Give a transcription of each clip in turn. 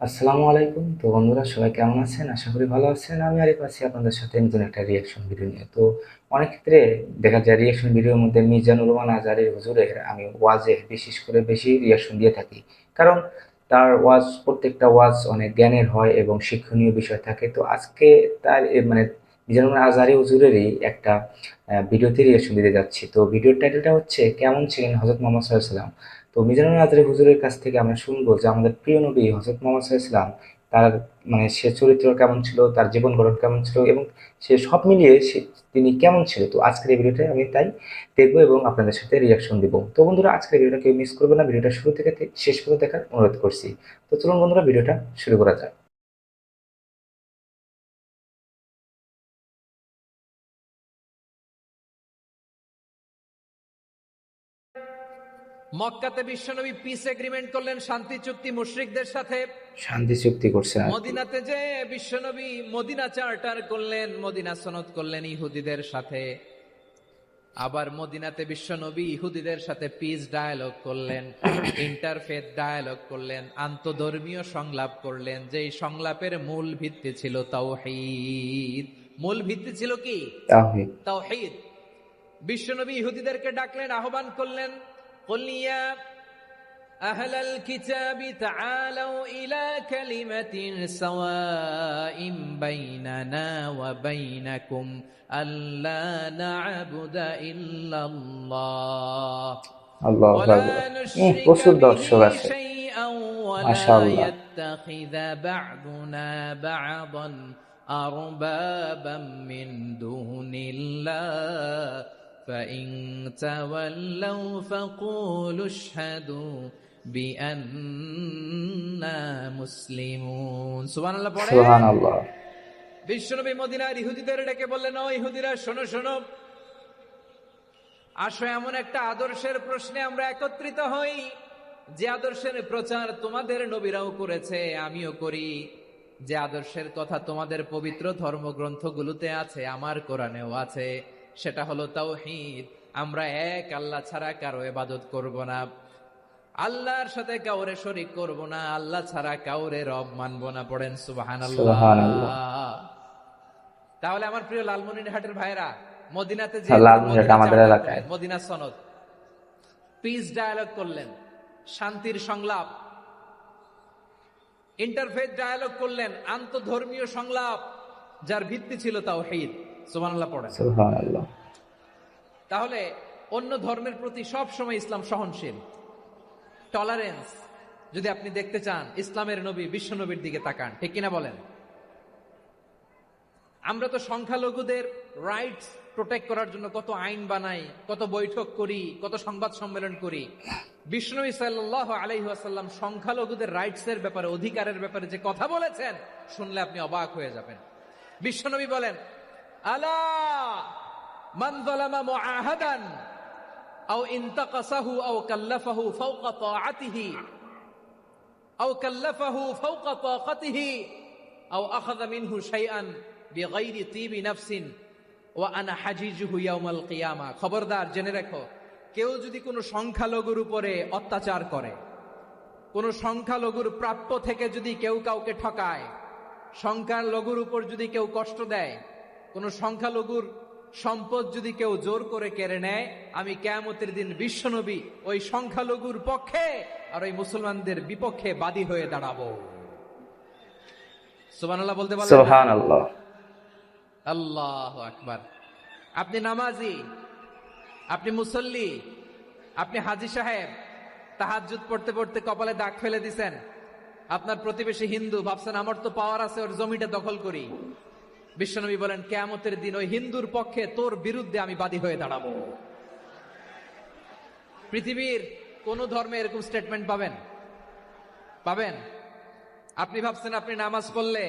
আসসালামু আলাইকুম। তো বন্ধুরা সবাই কেমন আছেন? আশা করি ভালো আছেন। আমি আরিফ আছি আপনাদের সাথে নতুন একটা রিঅ্যাকশন ভিডিও নিয়ে। তো অনেক ক্ষেত্রে দেখা যায় রিঅ্যাকশন ভিডিওর মধ্যে মিজানুর রহমান আজহারীর হুজুরের আমি ওয়াজে বিশেষ করে বেশি রিঅ্যাকশন দিয়ে থাকি। কারণ তার ওয়াজ প্রত্যেকটা ওয়াজ অনেক জ্ঞানের হয় এবং শিক্ষণীয় বিষয় থাকে। তো আজকে তার মানে মিজানুর রহমান আজহারী হুজুরেরই একটা ভিডিওতে রিঅ্যাকশন দিতে যাচ্ছি। তো ভিডিওর টাইটেলটা হচ্ছে কেমন ছিলেন হযরত মুহাম্মদ সাল্লাল্লাহু আলাইহি ওয়াসাল্লাম। তো মিজানুর আজহারী হুজুরের কাছ থেকে আমরা শুনবো যে আমাদের প্রিয় নবী হযরত মুহাম্মদ সাল্লাল্লাহু আলাইহি ওয়াসাল্লাম তার মানে সে চরিত্র কেমন ছিল, তার জীবন গঠন কেমন ছিল এবং সে সব মিলিয়ে তিনি কেমন ছিল। তো আজকের এই ভিডিওটাই আমি তাই দেখবো এবং আপনাদের সাথে রিঅ্যাকশন দিব। তো বন্ধুরা আজকের ভিডিওটা কেউ মিস করবে না, ভিডিওটা শুরু থেকে শেষ করে দেখার অনুরোধ করছি। তো চলুন বন্ধুরা ভিডিওটা শুরু করা যাক। মক্কাতে বিশ্বনবী পিস এগ্রিমেন্ট করলেন, শান্তি চুক্তি মুশরিকদের সাথে। শান্তি চুক্তি করছেন আর কি। মদিনাতে যে বিশ্বনবী মদিনা চার্টার করলেন, মদিনা সনদ করলেন ইহুদিদের সাথে। আবার মদিনাতে বিশ্বনবী ইহুদিদের সাথে পিস ডায়ালগ করলেন, ইন্টারফেথ ডায়ালগ করলেন, আন্তধর্মীয় সংলাপ করলেন। যেই সংলাপের মূল ভিত্তি ছিল তাওহীদ। মূল ভিত্তি ছিল কি? তাওহীদ। তাওহীদ। বিশ্বনবী ইহুদিদেরকে ডাকলেন, আহ্বান করলেন, কুল ইয়া أهل الكتاب تعالوا إلى كلمة سواء بيننا وبينكم ألا نعبد إلا الله আল্লাহু ولا আকবার। نشرك প্রচুর به দর্শক আছে। شيئا ولا মাশাআল্লাহ। يتخذ بعضنا بعضا أربابا من دون الله فإن تولوا فقولوا اشهدوا বিআন্না মুসলিমুন। সুবহানাল্লাহ পড়ে। সুবহানাল্লাহ। বিশ্বনবী মদিনার ইহুদিদের ডেকে বললেন, ও ইহুদিরা, শোনো শোনো, আসো এমন একটা আদর্শের প্রশ্নে আমরা একত্রিত হই যে আদর্শের প্রচার তোমাদের নবীরাও করেছে, আমিও করি। যে আদর্শের কথা তোমাদের পবিত্র ধর্মগ্রন্থগুলোতে আছে, আমার কোরআনেও আছে। সেটা হলো তাওহীদ। আমরা এক আল্লাহ ছাড়া কারো ইবাদত করব না, আল্লাহর সাথে কাউরে শরীক করব না, আল্লাহ ছাড়া কাউরে রব মানব না। পড়েন সুবহানাল্লাহ। সুবহানাল্লাহ। তাহলে আমার প্রিয় লালমনিরহাটের ভাইরা, মদিনাতে যে হ্যাঁ, তিনি লালমনিরহাট মদিনা আমাদের চার্টার এলাকায়। করলেন, মদিনা সনদ, পিস ডায়ালগ করলেন, শান্তির সংলাপ, ইন্টারফেথ ডায়ালগ করলেন, আন্তধর্মীয় সংলাপ, যার ভিত্তি ছিল তাওহীদ। সুবহানাল্লাহ পড়েন। সুবহানাল্লাহ। তাহলে অন্য ধর্মের প্রতি সব সময় ইসলাম সহনশীল, টলারেন্স। যদি আপনি দেখতে চান ইসলামের নবী বিশ্ব নবীর দিকে তাকান, ঠিক কিনা বলেন? আমরা তো সংখ্যালঘুদের রাইটস প্রোটেক্ট করার জন্য কত আইন বানাই, কত বৈঠক করি, কত সংবাদ সম্মেলন করি। বিষ্ণু সাল্লাল্লাহু আলাইহি ওয়াসাল্লাম সংখ্যালঘুদের রাইটস এর ব্যাপারে, অধিকারের ব্যাপারে যে কথা বলেছেন, শুনলে আপনি অবাক হয়ে যাবেন। বিশ্বনবী বলেন, আলা মান যালামা মুআহাদান আও ইনতাকাসাহু আও কাল্লাফাহু ফাওকা তাআতিহি আও কাল্লাফাহু ফাওকা তাকাতিহি আও আখাযা মিনহু শাইআন বিগাইরি তিবি নাফসিন ওয়া আনা হাজিজুহু ইয়াউমাল কিয়ামা। খবরদার, জেনে রাখো, কেউ যদি কোনো সংখ্যালঘুর উপরে অত্যাচার করে, কোন সংখ্যালঘুর প্রাপ্য থেকে যদি কেউ কাউকে ঠকায়, সংখ্যালঘুর উপর যদি কেউ কষ্ট দেয়, কোন সংখ্যালঘুর সম্পদ যদি কেউ জোর করে কেড়ে নেয়, আমি কিয়ামতের দিন বিশ্বনবী ওই সংখ্যালঘুর পক্ষে আর ওই মুসলমানদের বিপক্ষে বাদী হয়ে দাঁড়াবো। সুবহানাল্লাহ বলতে পারলেন না? সুবহানাল্লাহ। আল্লাহু আকবার। আপনি নামাজি, আপনি মুসল্লি, আপনি হাজী সাহেব, তাহাজ্জুদ পড়তে পড়তে কপালে দাগ ফেলে দিছেন। আপনার প্রতিবেশী হিন্দু, ভাবছেন আমার তো পাওয়ার আছে, ওর জমিটা দখল করি। বিশ্বনবী বলেন, কিয়ামতের দিন ওই হিন্দুর পক্ষে তোর বিরুদ্ধে আমি বাদী হয়ে দাঁড়াবো। পৃথিবীর কোন ধর্মে এরকম স্টেটমেন্ট পাবেন? পাবেন? আপনি ভাবছেন আপনি নামাজ পড়লে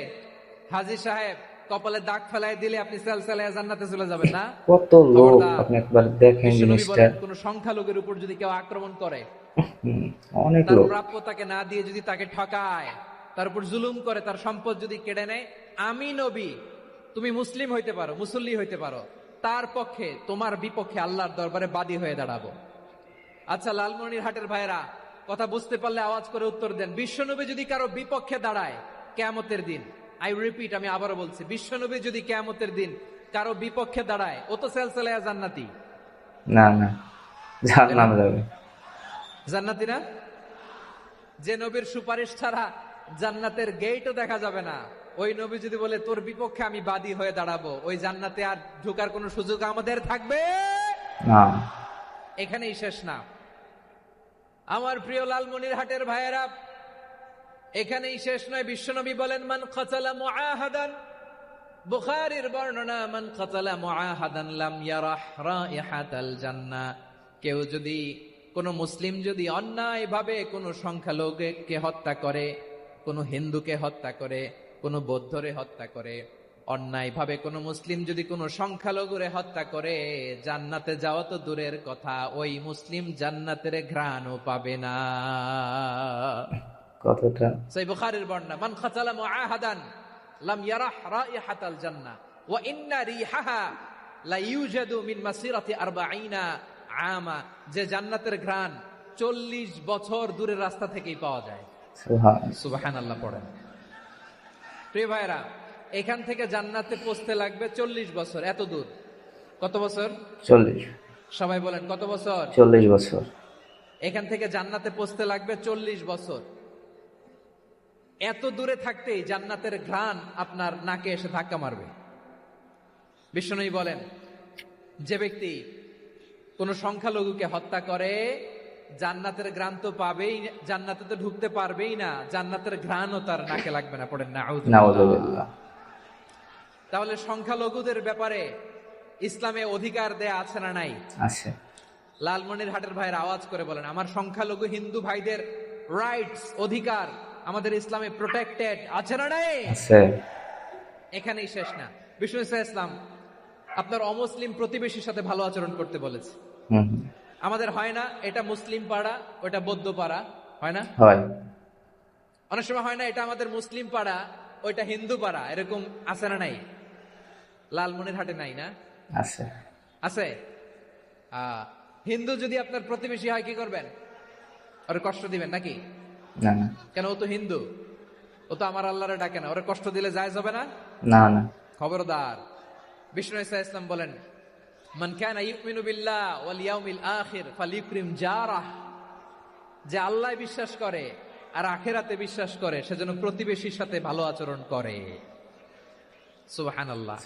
হাজী সাহেব কপালে দাগ ফেলাই দিলে আপনি সেলসালায়ে জান্নাতে চলে যাবেন না? কত লোক খবরদার। আপনি একবার দেখেন বিশ্বনবী জিনিসটা। বলেন, কোন সংখ্যালঘুর উপর যদি কেউ আক্রমণ করে, হুম, অনেক তার লোক। প্রাপ্য তাকে না দিয়ে যদি তাকে ঠকায়, তার উপর জুলুম করে, তার সম্পদ যদি কেড়ে নেয়, আমি নবী, তুমি মুসলিম হইতে পারো, মুসল্লি হইতে পারো, তার পক্ষে, তোমার বিপক্ষে আল্লাহর দরবারে বাদী হয়ে দাঁড়াবো। আচ্ছা লালমনিরহাটের ভাইরা, কথা বুঝতে পারলে আওয়াজ করে উত্তর দেন। বিশ্বনবী যদি কারো বিপক্ষে দাঁড়ায় কিয়ামতের দিন, আই রিপিট, আমি আবারও বলছি, বিশ্বনবী যদি কিয়ামতের দিন কারো বিপক্ষে দাঁড়ায়, ও তো সেলসেলায়া জান্নাতি। না না, জাহান্নামে যাবে। জান্নাতি না? যে নবীর সুপারিশ ছাড়া জান্নাতের গেটও দেখা যাবে না, ওই নবী যদি বলে তোর বিপক্ষে আমি বাদী হয়ে দাঁড়াবো, ওই জান্নাতে আর ঢোকার কোনো সুযোগ আমাদের থাকবে না। এখানেই শেষ না। আমার প্রিয় লালমনিরহাটের ভাইয়েরা, এখানেই শেষ নয়। বিশ্বনবী বলেন মান কাতালা মুআহাদান, বুখারীর বর্ণনা, মান কাতালা মুআহাদান লাম ইয়ারাহ রাইহাতাল জান্নাহ। কেউ যদি, কোন মুসলিম যদি অন্যায়ভাবে কোন সংখ্যালঘুকে হত্যা করে, কোন হিন্দুকে হত্যা করে, কোন বৌদ্ধরে হত্যা করে, অন্যায়ভাবে কোন মুসলিম যদি কোন সংখ্যালঘুরে হত্যা করে, জান্নাতে যাওয়া তো দূরের কথা, ওই মুসলিম জান্নাতের ঘ্রাণও পাবে না। কতটা সহিহ বুখারীর বর্ণনা, মান কাতালা মুআহাদান লাম ইয়ারাহ রাইহাতাল জান্নাহ ওয়া ইন্না রিহাহা লা ইউজাদু মিন মাসিরাতি 40 আমা। যে জান্নাতের ঘ্রাণ 40 বছর দূরের রাস্তা থেকেই পাওয়া যায়। সুবহানাল্লাহ পড়েন। প্রিয় ভাইরা, এখান থেকে জান্নাতে পৌঁছতে লাগবে 40 বছর। এত দূর, কত বছর? 40। সবাই বলেন কত বছর? 40 বছর। এখান থেকে জান্নাতে পৌঁছতে লাগবে 40 বছর। এত দূরে থাকতেই জান্নাতের ঘ্রাণ আপনার নাকে এসে ধাক্কা মারবে। বিষ্ণুই বলেন, যে ব্যক্তি কোন সংখ্যালঘুকে হত্যা করে, জান্নাতের ঘ্রাণ তো পাবেই, জান্নাতে তো ঢুকতে পারবেই না, জান্নাতের ঘ্রাণও তার নাকে লাগবে না। পড়েন নাউযুবিল্লাহ। তাহলে সংখ্যালঘুদের ব্যাপারে ইসলামে অধিকার দেয়া আছে না নাই? আছে। লালমনিরহাটের ভাইয়ের আওয়াজ করে বলেন, আমার সংখ্যালঘু হিন্দু ভাইদের রাইটস, অধিকার আমাদের ইসলামে প্রোটেক্টেড আছে না নাই? আছে। এখানেই শেষ না। বিষ্ণু ইসলাম আপনার অমুসলিম প্রতিবেশীর সাথে ভালো আচরণ করতে বলেছে। আমাদের হয় না এটা মুসলিম পাড়া, ওটা বৌদ্ধ পাড়া, হয় না? হয়। অনেক সময় হয় না এটা আমাদের মুসলিম পাড়া, ওইটা হিন্দু পাড়া, এরকম আছে না নাই? লালমনিরহাটে নাই না? আছে। আছে। হিন্দু যদি আপনার প্রতিবেশী হয় কি করবেন? ওরে কষ্ট দিবেন নাকি? না না। কেন? ও তো হিন্দু, ও তো আমার আল্লাহরে ডাকে না, ওরে কষ্ট দিলে জায়েজ হবে না? না না। খবরদার। বিষ্ণু ইসলাম বলেন, মান কানা ইউমিনু বিল্লাহ ওয়াল ইয়াউমিল আখির ফালিউকরিম জারাহ। যে আল্লাহ বিশ্বাস করে আর আখিরাতে বিশ্বাস করে, সেজন্য প্রতিবেশীর সাথে ভালো আচরণ করে। সুবহানাল্লাহ।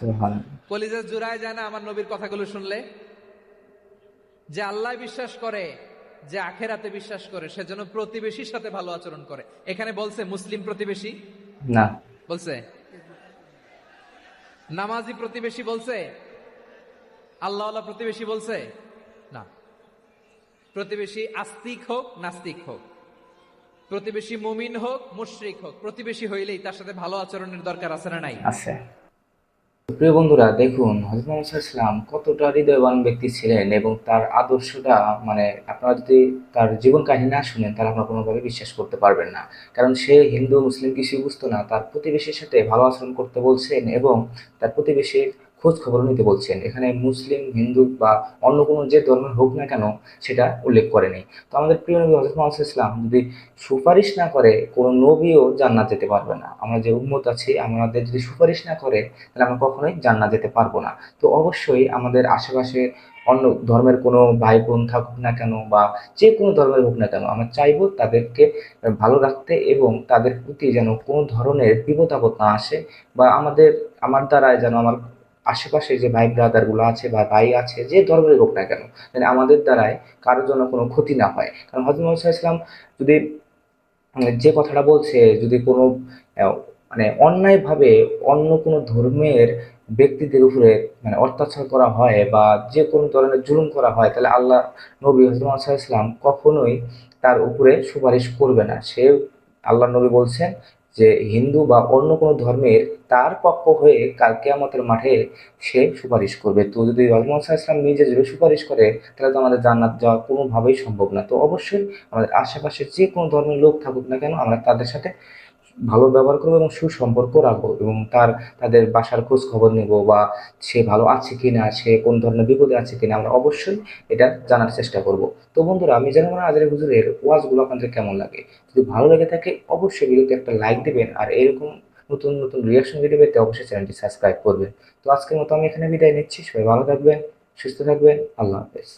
কলিজা জুড়ায় যায় না আমার নবীর কথাগুলো শুনলে? যে আল্লাহ বিশ্বাস করে, যে আখিরাতে বিশ্বাস করে, সেজন্য প্রতিবেশীর সাথে ভালো আচরণ করে। এখানে বলছে মুসলিম প্রতিবেশী? না। বলছে নামাজি প্রতিবেশী? বলছে আল্লাহওয়ালা প্রতিবেশী? বলছে না। প্রতিবেশী আস্তিক হোক নাস্তিক হোক, প্রতিবেশী মুমিন হোক মুশরিক হোক, প্রতিবেশী হইলেই তার সাথে ভালো আচরণের দরকার আছে না নাই? আছে। প্রিয় বন্ধুরা, দেখুন হযরত মুহাম্মদ সাল্লাল্লাহু আলাইহি ওয়াসাল্লাম কতটা হৃদয়বান ব্যক্তি ছিলেন, এবং তার আদর্শটা, মানে আপনারা যদি তার জীবন কাহিনী না শুনেন তাহলে আপনারা কোনোভাবে বিশ্বাস করতে পারবেন না। কারণ সে হিন্দু মুসলিম কিছুই বুঝতো না, তার প্রতিবেশীর সাথে ভালো আচরণ করতে বলছেন এবং তার প্রতিবেশীর খোঁজ খবর নিতে বলছেন। এখানে মুসলিম হিন্দু বা অন্য কোনো যে ধর্মের হোক না কেন সেটা উল্লেখ করেনি। তো আমাদের প্রিয় নবী হযরত মুহাম্মদ সাল্লাল্লাহু আলাইহি ওয়াসাল্লাম যদি সুপারিশ না করে, কোনো নবীও জান্নাত যেতে পারবে না। আমরা যে উম্মত আছি, আমাদের যদি সুপারিশ না করে তাহলে আমরা কখনোই জান্নাত যেতে পারবো না। তো অবশ্যই আমাদের আশেপাশে অন্য ধর্মের কোনো ভাই বোন থাকুক না কেন বা যে কোনো ধর্মের হোক না কেন, আমরা চাইবো তাদেরকে ভালো রাখতে এবং তাদের প্রতি যেন কোনো ধরনের বিপদ আপদ না আসে, বা আমার দ্বারায় যেন আমার আশেপাশে যে ভাই ব্রাদার গুলো আছে বা ভাই আছে যে ধর্মের হোক না কেন, মানে আমাদের দ্বারায় কারোর জন্য কোনো ক্ষতি না হয়। কারণ হযরত মুহাম্মদ সাল্লাল্লাহু আলাইহি ওয়াসাল্লাম যদি যে কথাটা বলছে, যদি কোনো মানে অন্যায়ভাবে অন্য কোনো ধর্মের ব্যক্তিদের উপরে মানে অত্যাচার করা হয় বা যে কোনো ধরনের জুলুম করা হয়, তাহলে আল্লাহ নবী হযরত মুহাম্মদ সাল্লাল্লাহু আলাইহি ওয়াসাল্লাম কখনোই তার উপরে সুপারিশ করবে না। আল্লাহ নবী বলছেন যে হিন্দু বা অন্য কোনো ধর্মের তার পক্ষ হয়ে কাল কিয়ামতের মাঠে সে সুপারিশ করবে। তো যদি হযরত মুহাম্মদ সাল্লাল্লাহু আলাইহি ওয়াসাল্লাম নিজে যদি সুপারিশ করে তাহলে তো আমাদের জান্নাত যাওয়া কোনোভাবেই সম্ভব না। তো অবশ্যই আমাদের আশেপাশে যে কোনো ধর্মের লোক থাকুক না কেন, আমরা তাদের সাথে ভালো ব্যবহার করবো এবং সুসম্পর্ক রাখবো এবং তাদের বাসার খোঁজ খবর নেব, বা সে ভালো আছে কিনা, সে কোন ধরনের বিপদে আছে কিনা, আমরা অবশ্যই এটা জানার চেষ্টা করব। তো বন্ধুরা, আমি জানি না আজকের হুজুরের ওয়াজগুলো আপনাদের কেমন লাগে। যদি ভালো লেগে থাকে অবশ্যই ভিডিওতে একটা লাইক দিবেন, আর এরকম নতুন নতুন রিয়াকশন ভিডিও পেতে অবশ্যই চ্যানেলটি সাবস্ক্রাইব করবেন। তো আজকের মতো আমি এখানে বিদায় নিচ্ছি। সবাই ভালো থাকবেন, সুস্থ থাকবেন। আল্লাহ হাফেজ।